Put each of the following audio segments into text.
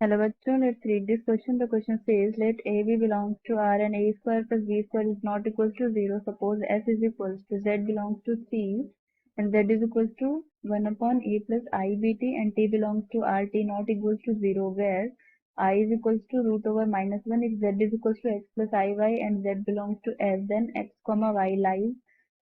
Hello bachcho, let's read this question. The question says let AB belongs to R and A square plus B square is not equals to 0. Suppose S is equals to Z belongs to C and Z is equals to 1 upon A plus IBT and T belongs to RT not equals to 0 where I is equals to root over minus 1 if Z is equals to X plus IY and Z belongs to S, then X comma Y lies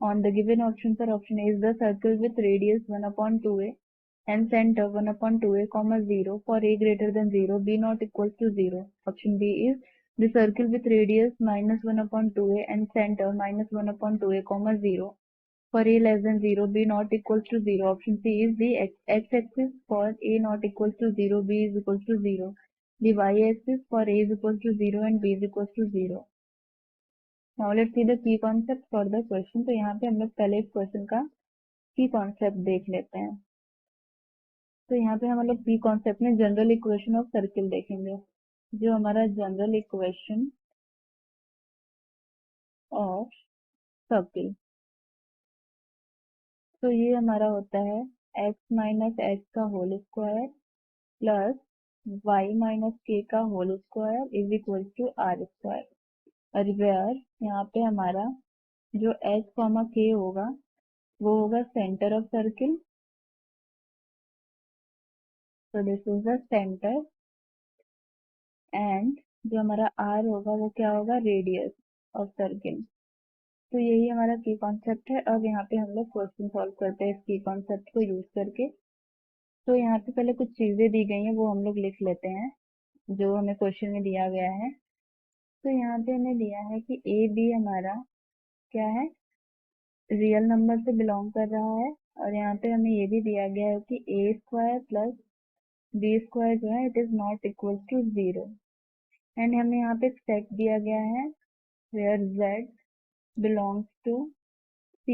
on the given options are option A is the circle with radius 1 upon 2A and center 1 upon 2A comma 0 for A greater than 0, B not equals to 0. Option B is the circle with radius minus 1 upon 2A and center minus 1 upon 2A comma 0 for A less than 0, B not equals to 0. Option C is the x-axis for A not equals to 0, B is equals to 0. The y-axis for A is equals to 0 and B is equals to 0. Now let's see the key concept for the question. तो यहाँ पे हम लोग पहले इस question का की concept देख लेते हैं। तो यहाँ पे हम लोग की कॉन्सेप्ट में जनरल इक्वेशन ऑफ सर्किल देखेंगे। जो हमारा जनरल इक्वेशन ऑफ सर्किल, तो ये हमारा होता है x माइनस एच का whole square plus y minus K का whole square is equal to are square, और वेयर यहाँ पे हमारा जो h कॉमा के होगा वो होगा सेंटर ऑफ सर्किल, तो this is the centre, and जो हमारा r होगा वो क्या होगा, रेडियस ऑफ सर्किल। तो यही हमारा की कॉन्सेप्ट है। अब यहाँ पे हम लोग क्वेश्चन सॉल्व करते हैं इस की कॉन्सेप्ट को यूज करके। तो यहाँ पे पहले कुछ चीजें दी गई हैं वो हम लोग लिख लेते हैं जो हमें क्वेश्चन में दिया गया है। तो यहाँ पे हमें दिया है कि ए बी हमारा क्या है, रियल नंबर से बिलोंग कर रहा है, और यहाँ पे हमें ये भी दिया गया है कि a square plus b square जो है it is not equal to 0, and हमें यहाँ पे सेट दिया गया है where z belongs to c,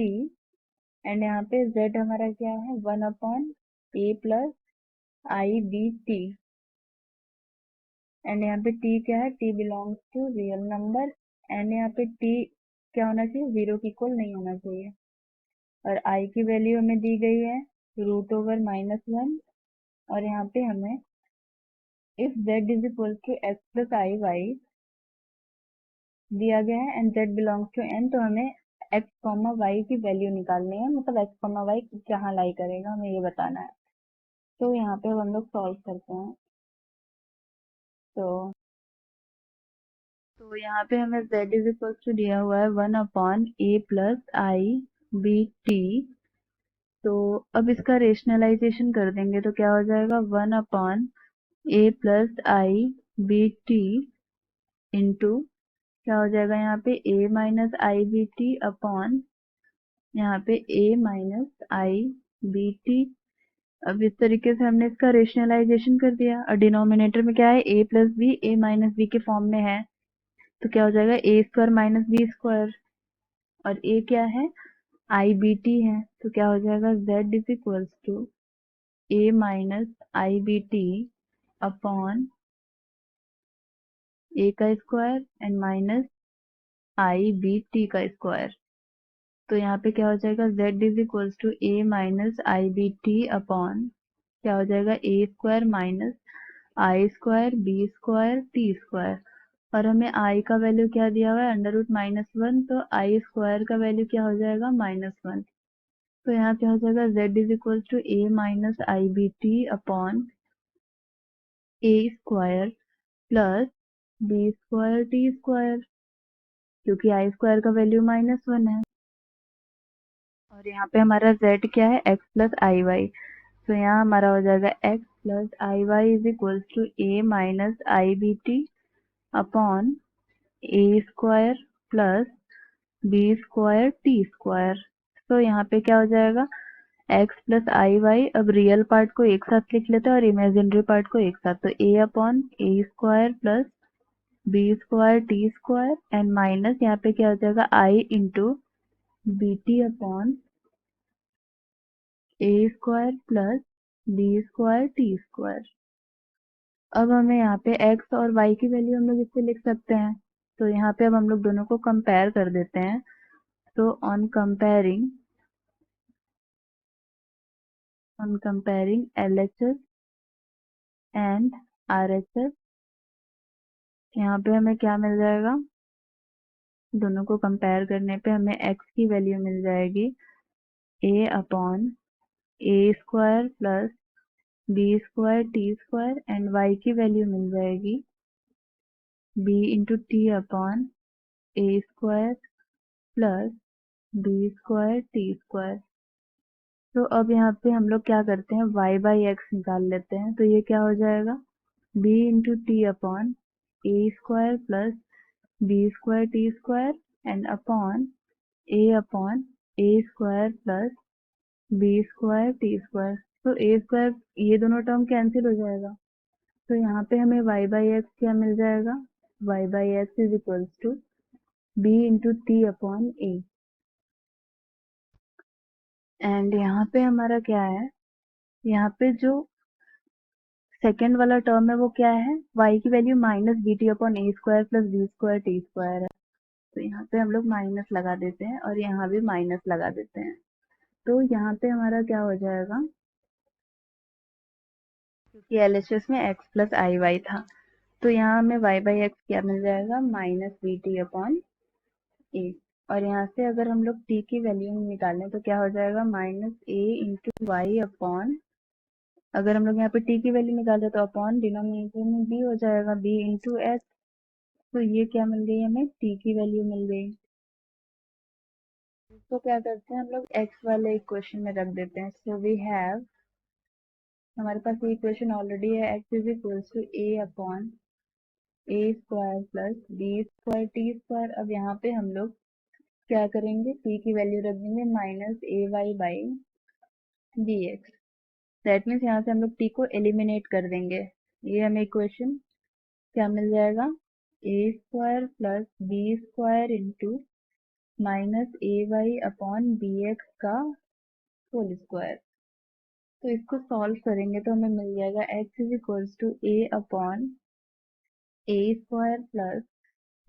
and यहाँ पे z हमारा क्या है 1 upon a plus i b t, and यहाँ पे t क्या है, t belongs to real number, and यहाँ पे t क्या होना चाहिए, 0 की इक्वल नहीं होना चाहिए, और i की वैल्यू हमें दी गई है रूट ओवर माइनस 1, और यहाँ पे हमें if z is equal to x plus i y दिया गया है and z belongs to n, तो हमें x कॉमा वाई की वैल्यू निकालनी है, मतलब x कॉमा वाई कहाँ लाई करेगा हमें ये बताना है। तो यहाँ पे हम लोग सॉल्व करते हैं। तो यहाँ पे हमें z इज इक्वल टू दिया हुआ है 1 upon a plus i b T, तो अब इसका रेशनलाइजेशन कर देंगे तो क्या हो जाएगा 1 upon a plus i b t into क्या हो जाएगा यहाँ पे a minus i b t upon यहाँ पे a minus i b t. अब इस तरीके से हमने इसका रेशनलाइजेशन कर दिया, और डिनोमिनेटर में क्या है a plus b a minus b के फॉर्म में है, तो क्या हो जाएगा a square minus b square, और a क्या है आई बी टी है, तो क्या हो जाएगा z is equals to a minus i b t upon a का square and minus i b t का स्क्वायर। तो यहाँ पे क्या हो जाएगा z is equals to a minus i b t upon क्या हो जाएगा a square minus i square b square t square, और हमें i का वैल्यू क्या दिया हुआ है अंडर रूट माइनस 1, तो आई स्क्वायर का वैल्यू क्या हो जाएगा माइनस 1, तो यहाँ क्या हो जाएगा z is equals to a minus i b t upon a square plus b square t square, क्योंकि आई स्क्वायर का वैल्यू माइनस 1 है, और यहाँ पे हमारा z क्या है x प्लस आई वाई, तो यहाँ हमारा हो जाएगा x plus i y is equal to a minus i b t upon a square plus b square t square. तो यहाँ पे क्या हो जाएगा x प्लस आई वाई, अब रियल पार्ट को एक साथ लिख लेते हैं और इमेजिनरी पार्ट को एक साथ, तो a upon a square plus b square t square and minus यहाँ पे क्या हो जाएगा i into b t upon a square plus b square t square. अब हमें यहाँ पे x और y की वैल्यू हम लोग इससे लिख सकते हैं, तो यहाँ पे अब हम लोग दोनों को कंपेयर कर देते हैं। तो on comparing LHS and RHS, यहाँ पे हमें क्या मिल जाएगा, दोनों को कंपेयर करने पे हमें x की वैल्यू मिल जाएगी a upon a square plus b square t square, and y की वैल्यू मिल जाएगी b into t upon a square plus b square t square. तो अब यहाँ पे हम लोग क्या करते हैं, y बाई एक्स निकाल लेते हैं। तो ये क्या हो जाएगा, b into t upon a square plus b square t square and upon a square plus b square t square. तो ए स्क्वायर, ये दोनों टर्म कैंसिल हो जाएगा। तो यहाँ पे हमें y बाई एक्स क्या मिल जाएगा, y by x is equals to b into t upon a. And यहाँ पे हमारा क्या है, यहाँ पे जो सेकेंड वाला टर्म है वो क्या है, y की value minus b t upon a square plus b square t square है। तो यहाँ पे हम लोग माइनस लगा देते हैं और यहाँ भी माइनस लगा देते हैं। तो यहाँ पे हमारा क्या हो जाएगा, क्योंकि एलएचएस में x प्लस आई वाई था, तो यहाँ हमें y बाई एक्स क्या मिल जाएगा, माइनस बी टी अपॉन ए। और यहाँ से अगर हम लोग t की वैल्यू निकालें तो क्या हो जाएगा, माइनस ए इंटू वाई अपॉन, अगर हम लोग यहाँ पे t की वैल्यू निकाले तो अपॉन डिनोमिनेटर में b हो जाएगा, b इंटू एच। तो ये क्या मिल गई, हमें t की वैल्यू मिल गई। तो क्या करते हैं हम लोग x वाले इक्वेशन में रख देते हैं। सो वी हैव, हमारे पास ये इक्वेशन ऑलरेडी है, x is equals to a upon a square plus b square t square. अब यहाँ पे हम लोग क्या करेंगे, t की वैल्यू रख देंगे minus a y by b x. That means यहाँ से हम लोग t को एलिमिनेट कर देंगे। ये हमें इक्वेशन क्या मिल जाएगा, a square plus b square into minus a y upon b x का होल स्क्वायर। तो इसको सॉल्व करेंगे तो हमें मिल जाएगा x is equals to a upon a square plus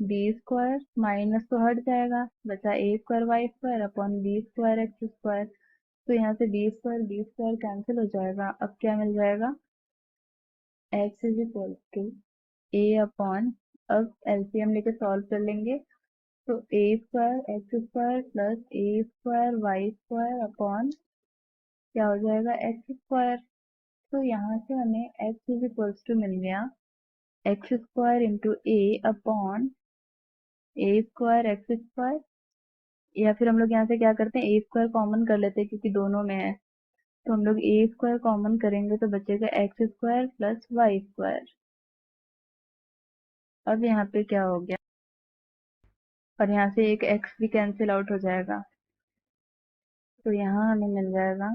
b square, minus तो हट जाएगा, बचा a square y square upon b square x square. तो यहाँ से बी स्क्वायर कैंसिल हो जाएगा। अब क्या मिल जाएगा, x is equal to a upon, अब एलसीएम लेके सॉल्व कर लेंगे तो a square x square plus a square y square upon क्या हो जाएगा, एक्स स्क्वायर। तो यहाँ से हमें x इज इक्वल्स टू मिल गया x square into A upon a square x square, या फिर हम लोग यहाँ से क्या करते हैं, ए स्क्वायर कॉमन कर लेते हैं क्योंकि दोनों में है। तो हम लोग ए स्क्वायर कॉमन करेंगे तो बचेगा x square plus y square. अब यहाँ पे क्या हो गया, और यहाँ से एक एक्स भी कैंसिल आउट हो जाएगा। तो यहाँ हमें मिल जाएगा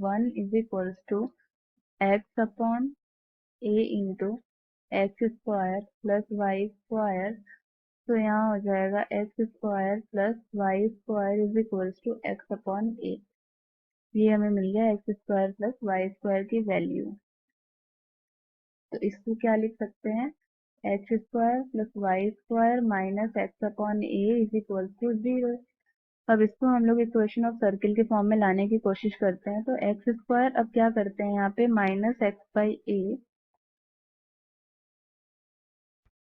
1 is equals to x upon a into x square plus y square. तो यहाँ हो जाएगा x square plus y square is equals to x upon a. ये हमें मिल गया x square plus y square की वैल्यू। तो इसको क्या लिख सकते हैं, x square plus y square minus x upon a is equals to 0। अब इसको हम लोग इक्वेशन ऑफ सर्किल के फॉर्म में लाने की कोशिश करते हैं। तो एक्स स्क्वायर, अब क्या करते हैं यहाँ पे माइनस एक्स बाई ए।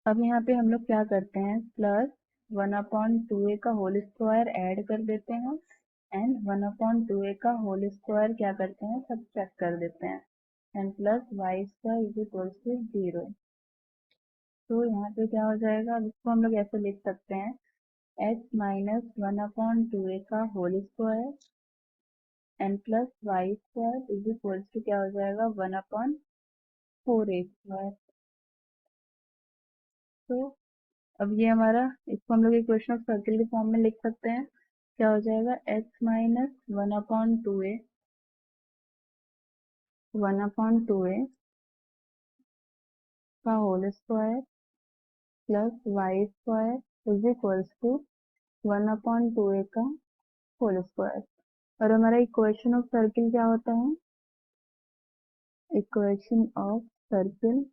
अब यहाँ पे हम लोग क्या करते हैं, प्लस 1/2a का होल स्क्वायर ऐड कर देते हैं एंड 1/2a का होल स्क्वायर क्या करते हैं, सब्ट्रैक्ट कर देते हैं and plus y square is equal to 0। तो यहाँ पे क्या हो जाएगा, अब इसको हम लोग ऐसे लिख सकते हैं, x माइनस 1/2a का whole square and plus y square is equal to क्या हो जाएगा, 1/4a स्क्वायर। तो अब ये हमारा, इसको हम लोग इक्वेशन ऑफ सर्किल के फॉर्म में लिख सकते हैं। क्या हो जाएगा, x माइनस 1/2a का whole square plus y square is equals to 1/2a का होल स्क्वायर। और हमारा इक्वेशन ऑफ सर्किल क्या होता है, इक्वेशन ऑफ सर्किल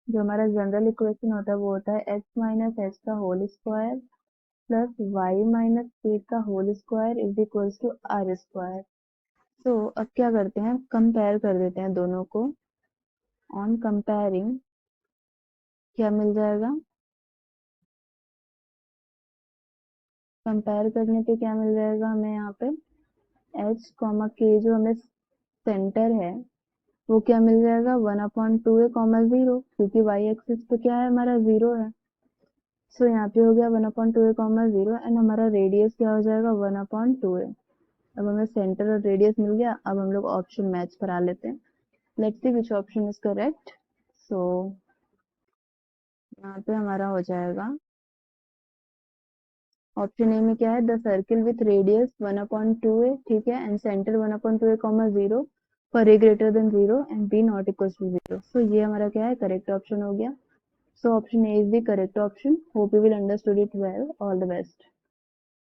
जो हमारा जनरल इक्वेशन होता है वो होता है x माइनस एच का whole square plus y minus a का whole square is equals to are square. तो अब क्या करते हैं, कंपेयर कर देते हैं दोनों को। ऑन कंपेयरिंग क्या मिल जाएगा, कंपेयर करने पे क्या मिल जाएगा हमें यहाँ पे एच कॉमा के जो हमें सेंटर है वो क्या मिल जाएगा 1/2 ए कॉमा 0, क्योंकि वाई एक्सिस पे क्या है हमारा 0 है। सो यहाँ पे हो गया 1/2 ए कॉमा 0 एंड हमारा रेडियस क्या हो जाएगा 1/2 ए। अब हमें सेंटर और रेडियस मिल गया। अब हम लोग ऑप्शन मैच करा लेते हैं। Let's see which option is correct. So यहाँ पे हमारा हो जाएगा ऑप्शन ए में क्या है the circle with radius 1/2 a, ठीक है, and centre 1/2 a comma 0 for a greater than 0 and b not equal to 0। So ये हमारा क्या है करेक्ट ऑप्शन हो गया। So option A is the correct option. Hope you will understood it well. All the best.